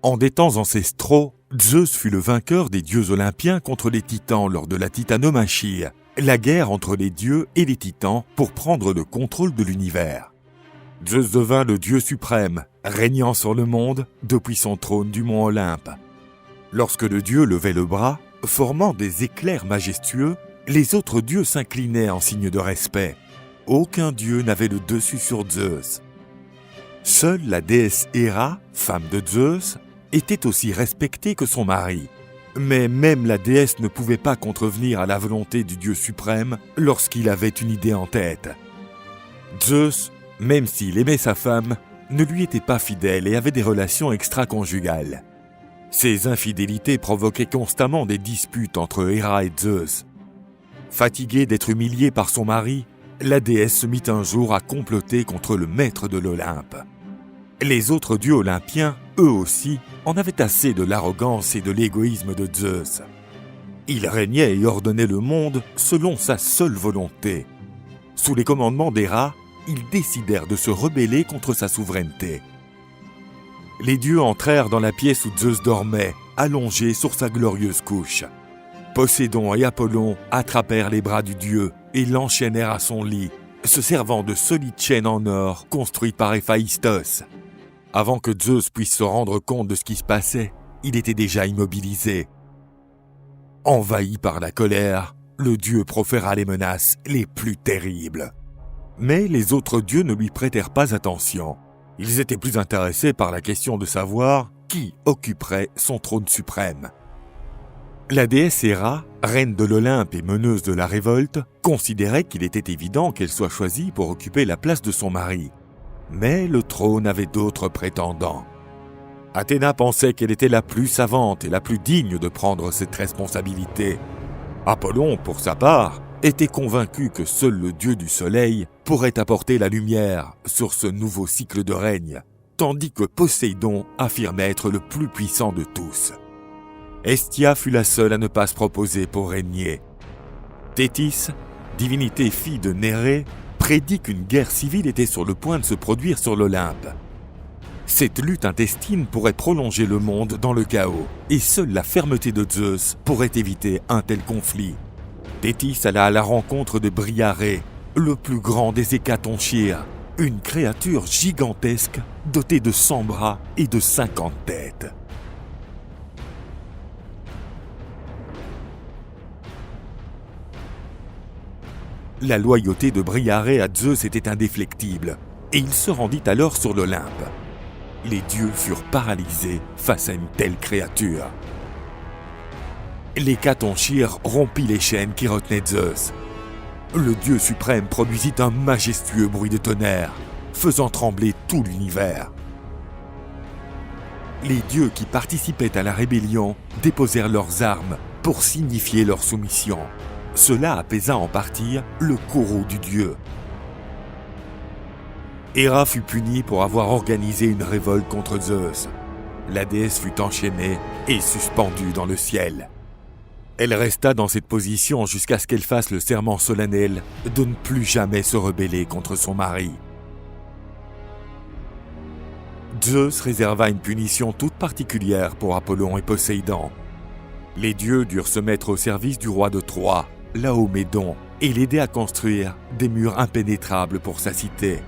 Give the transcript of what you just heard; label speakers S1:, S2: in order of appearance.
S1: En des temps ancestraux, Zeus fut le vainqueur des dieux olympiens contre les titans lors de la titanomachie, la guerre entre les dieux et les titans pour prendre le contrôle de l'univers. Zeus devint le dieu suprême, régnant sur le monde depuis son trône du mont Olympe. Lorsque le dieu levait le bras, formant des éclairs majestueux, les autres dieux s'inclinaient en signe de respect. Aucun dieu n'avait le dessus sur Zeus. Seule la déesse Héra, femme de Zeus, était aussi respectée que son mari. Mais même la déesse ne pouvait pas contrevenir à la volonté du dieu suprême lorsqu'il avait une idée en tête. Zeus, même s'il aimait sa femme, ne lui était pas fidèle et avait des relations extra-conjugales. Ces infidélités provoquaient constamment des disputes entre Héra et Zeus. Fatiguée d'être humiliée par son mari, la déesse se mit un jour à comploter contre le maître de l'Olympe. Les autres dieux olympiens, eux aussi, en avaient assez de l'arrogance et de l'égoïsme de Zeus. Il régnait et ordonnait le monde selon sa seule volonté. Sous les commandements d'Héra, ils décidèrent de se rebeller contre sa souveraineté. Les dieux entrèrent dans la pièce où Zeus dormait, allongé sur sa glorieuse couche. Poséidon et Apollon attrapèrent les bras du dieu et l'enchaînèrent à son lit, se servant de solides chaînes en or construites par Héphaïstos. Avant que Zeus puisse se rendre compte de ce qui se passait, il était déjà immobilisé. Envahi par la colère, le dieu proféra les menaces les plus terribles. Mais les autres dieux ne lui prêtèrent pas attention. Ils étaient plus intéressés par la question de savoir qui occuperait son trône suprême. La déesse Héra, reine de l'Olympe et meneuse de la révolte, considérait qu'il était évident qu'elle soit choisie pour occuper la place de son mari. Mais le trône avait d'autres prétendants. Athéna pensait qu'elle était la plus savante et la plus digne de prendre cette responsabilité. Apollon, pour sa part, était convaincu que seul le dieu du soleil pourrait apporter la lumière sur ce nouveau cycle de règne, tandis que Poséidon affirmait être le plus puissant de tous. Hestia fut la seule à ne pas se proposer pour régner. Thétis, divinité fille de Nérée, prédit qu'une guerre civile était sur le point de se produire sur l'Olympe. Cette lutte intestine pourrait prolonger le monde dans le chaos, et seule la fermeté de Zeus pourrait éviter un tel conflit. Thétis alla à la rencontre de Briarée, le plus grand des hécatonchires, une créature gigantesque dotée de 100 bras et de 50 têtes. La loyauté de Briarée à Zeus était indéflectible, et il se rendit alors sur l'Olympe. Les dieux furent paralysés face à une telle créature. L'hécatonchire rompit les chaînes qui retenaient Zeus. Le dieu suprême produisit un majestueux bruit de tonnerre, faisant trembler tout l'univers. Les dieux qui participaient à la rébellion déposèrent leurs armes pour signifier leur soumission. Cela apaisa en partie le courroux du dieu. Héra fut punie pour avoir organisé une révolte contre Zeus. La déesse fut enchaînée et suspendue dans le ciel. Elle resta dans cette position jusqu'à ce qu'elle fasse le serment solennel de ne plus jamais se rebeller contre son mari. Zeus réserva une punition toute particulière pour Apollon et Poséidon. Les dieux durent se mettre au service du roi de Troie, Laomédon, et l'aider à construire des murs impénétrables pour sa cité.